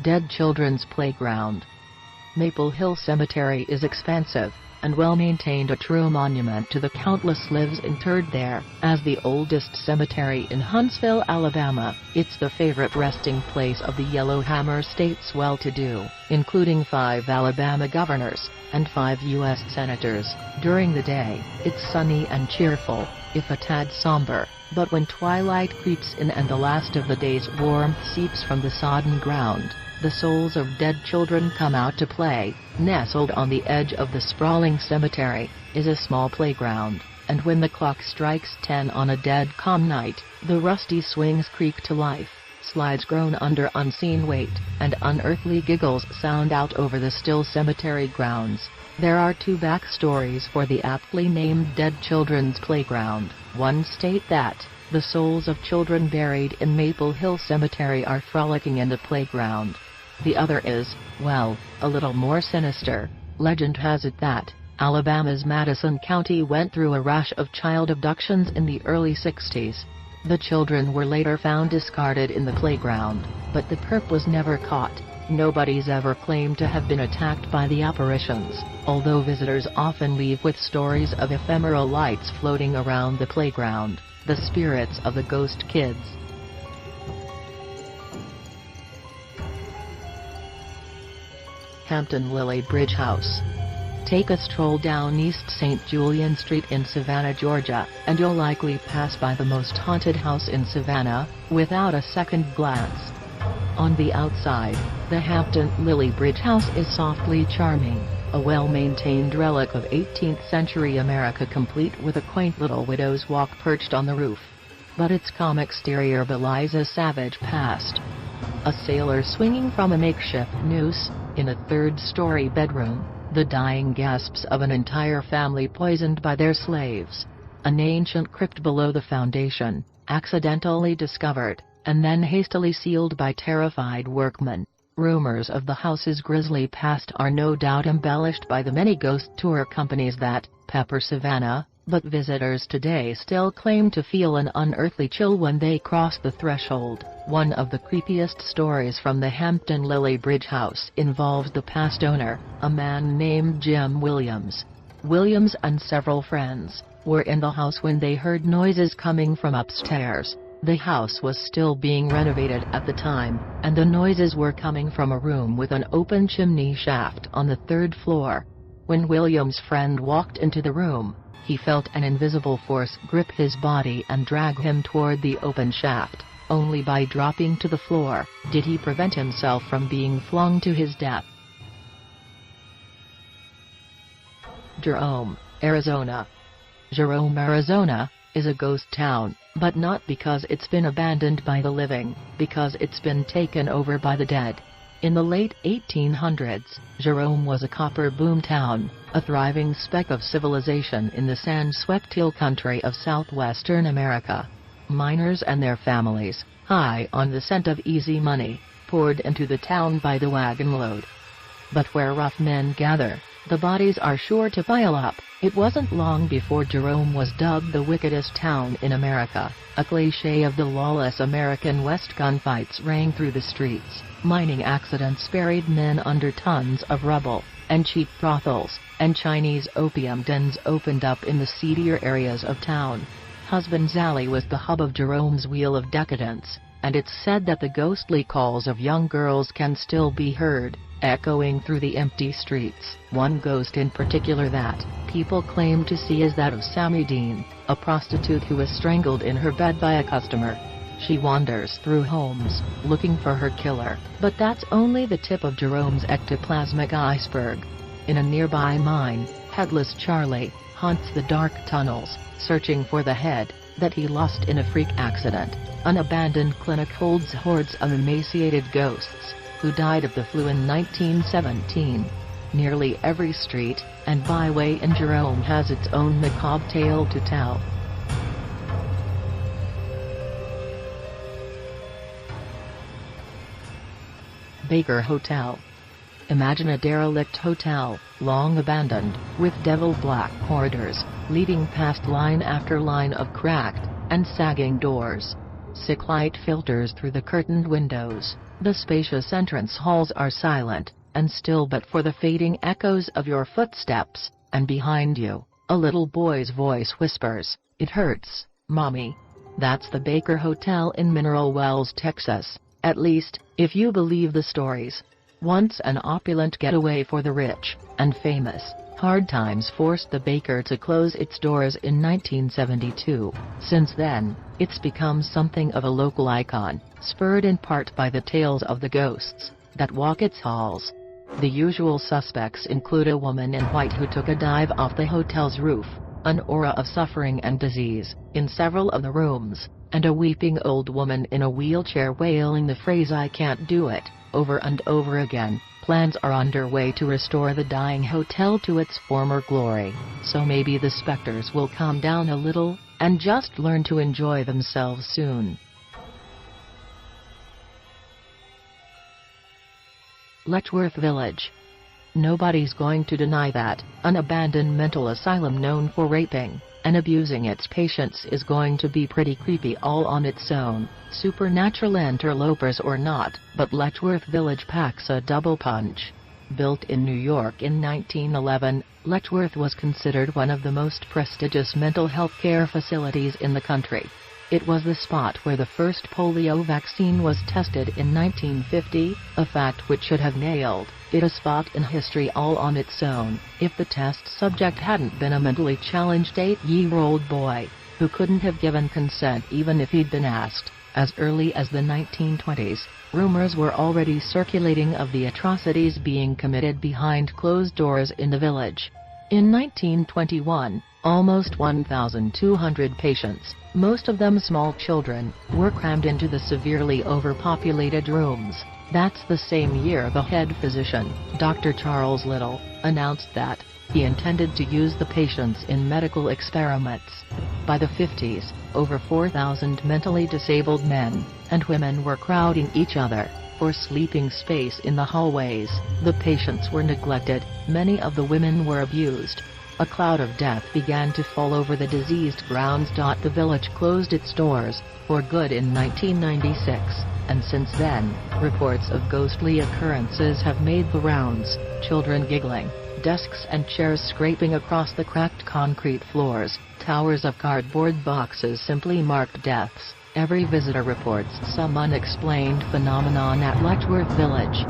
Dead Children's Playground. Maple Hill Cemetery is expansive and well-maintained, a true monument to the countless lives interred there. As the oldest cemetery in Huntsville, Alabama, it's the favorite resting place of the Yellowhammer State's well-to-do, including 5 Alabama governors and 5 U.S. senators. During the day, it's sunny and cheerful, if a tad somber, but when twilight creeps in and the last of the day's warmth seeps from the sodden ground, the souls of dead children come out to play. Nestled on the edge of the sprawling cemetery is a small playground, and when the clock strikes 10 on a dead calm night, the rusty swings creak to life, slides groan under unseen weight, and unearthly giggles sound out over the still cemetery grounds. There are 2 backstories for the aptly named Dead Children's Playground. One state that the souls of children buried in Maple Hill Cemetery are frolicking in the playground. The other is, well, a little more sinister. Legend has it that Alabama's Madison County went through a rash of child abductions in the early 60s. The children were later found discarded in the playground, but the perp was never caught. Nobody's ever claimed to have been attacked by the apparitions, although visitors often leave with stories of ephemeral lights floating around the playground, the spirits of the ghost kids. Hampton Lily Bridge House. Take a stroll down East St. Julian Street in Savannah, Georgia, and you'll likely pass by the most haunted house in Savannah, without a second glance. On the outside, the Hampton Lily Bridge House is softly charming, a well-maintained relic of 18th-century America, complete with a quaint little widow's walk perched on the roof. But its calm exterior belies a savage past. A sailor swinging from a makeshift noose, in a 3rd-story bedroom, the dying gasps of an entire family poisoned by their slaves. An ancient crypt below the foundation, accidentally discovered, and then hastily sealed by terrified workmen. Rumors of the house's grisly past are no doubt embellished by the many ghost tour companies that pepper Savannah, but visitors today still claim to feel an unearthly chill when they cross the threshold. One of the creepiest stories from the Hampton Lily Bridge House involves the past owner, a man named Jim Williams. Williams and several friends were in the house when they heard noises coming from upstairs. The house was still being renovated at the time, and the noises were coming from a room with an open chimney shaft on the 3rd floor. When Williams' friend walked into the room, he felt an invisible force grip his body and drag him toward the open shaft. Only by dropping to the floor did he prevent himself from being flung to his death. Jerome, Arizona. Jerome, Arizona, is a ghost town, but not because it's been abandoned by the living, because it's been taken over by the dead. In the late 1800s, Jerome was a copper boom town, a thriving speck of civilization in the sand-swept hill country of southwestern America. Miners and their families, high on the scent of easy money, poured into the town by the wagon load. But where rough men gather, the bodies are sure to pile up. It wasn't long before Jerome was dubbed the wickedest town in America. A cliché of the lawless American West. Gunfights rang through the streets, mining accidents buried men under tons of rubble, and cheap brothels and Chinese opium dens opened up in the seedier areas of town. Husband's Alley was the hub of Jerome's wheel of decadence, and it's said that the ghostly calls of young girls can still be heard, echoing through the empty streets. One ghost in particular that people claim to see is that of Sammy Dean, a prostitute who was strangled in her bed by a customer. She wanders through homes, looking for her killer, but that's only the tip of Jerome's ectoplasmic iceberg. In a nearby mine, Headless Charlie haunts the dark tunnels, searching for the head that he lost in a freak accident. An abandoned clinic holds hordes of emaciated ghosts who died of the flu in 1917. Nearly every street and byway in Jerome has its own macabre tale to tell. Baker Hotel. Imagine a derelict hotel, long abandoned, with devil-black corridors, leading past line after line of cracked and sagging doors. Sick light filters through the curtained windows, The spacious entrance halls are silent and still but for the fading echoes of your footsteps, and behind you, a little boy's voice whispers, "It hurts, Mommy." That's the Baker Hotel in Mineral Wells, Texas, at least, if you believe the stories. Once an opulent getaway for the rich and famous, hard times forced the Baker to close its doors in 1972. Since then, it's become something of a local icon, spurred in part by the tales of the ghosts that walk its halls. The usual suspects include a woman in white who took a dive off the hotel's roof, an aura of suffering and disease in several of the rooms, and a weeping old woman in a wheelchair wailing the phrase "I can't do it" over and over again. Plans are underway to restore the dying hotel to its former glory, so maybe the specters will calm down a little and just learn to enjoy themselves soon. Letchworth Village. Nobody's going to deny that an abandoned mental asylum known for raping and abusing its patients is going to be pretty creepy all on its own, supernatural interlopers or not, but Letchworth Village packs a double punch. Built in New York in 1911, Letchworth was considered one of the most prestigious mental health care facilities in the country. It was the spot where the first polio vaccine was tested in 1950, a fact which should have nailed it a spot in history all on its own, if the test subject hadn't been a mentally challenged 8-year-old boy, who couldn't have given consent even if he'd been asked. As early as the 1920s, rumors were already circulating of the atrocities being committed behind closed doors in the village. In 1921, almost 1,200 patients, most of them small children, were crammed into the severely overpopulated rooms. That's the same year the head physician, Dr. Charles Little, announced that he intended to use the patients in medical experiments. By the 50s, over 4,000 mentally disabled men and women were crowding each other for sleeping space in the hallways. The patients were neglected, many of the women were abused. A cloud of death began to fall over the diseased grounds. The village closed its doors for good in 1996, and since then, reports of ghostly occurrences have made the rounds: children giggling, desks and chairs scraping across the cracked concrete floors, towers of cardboard boxes simply marked deaths. Every visitor reports some unexplained phenomenon at Letchworth Village.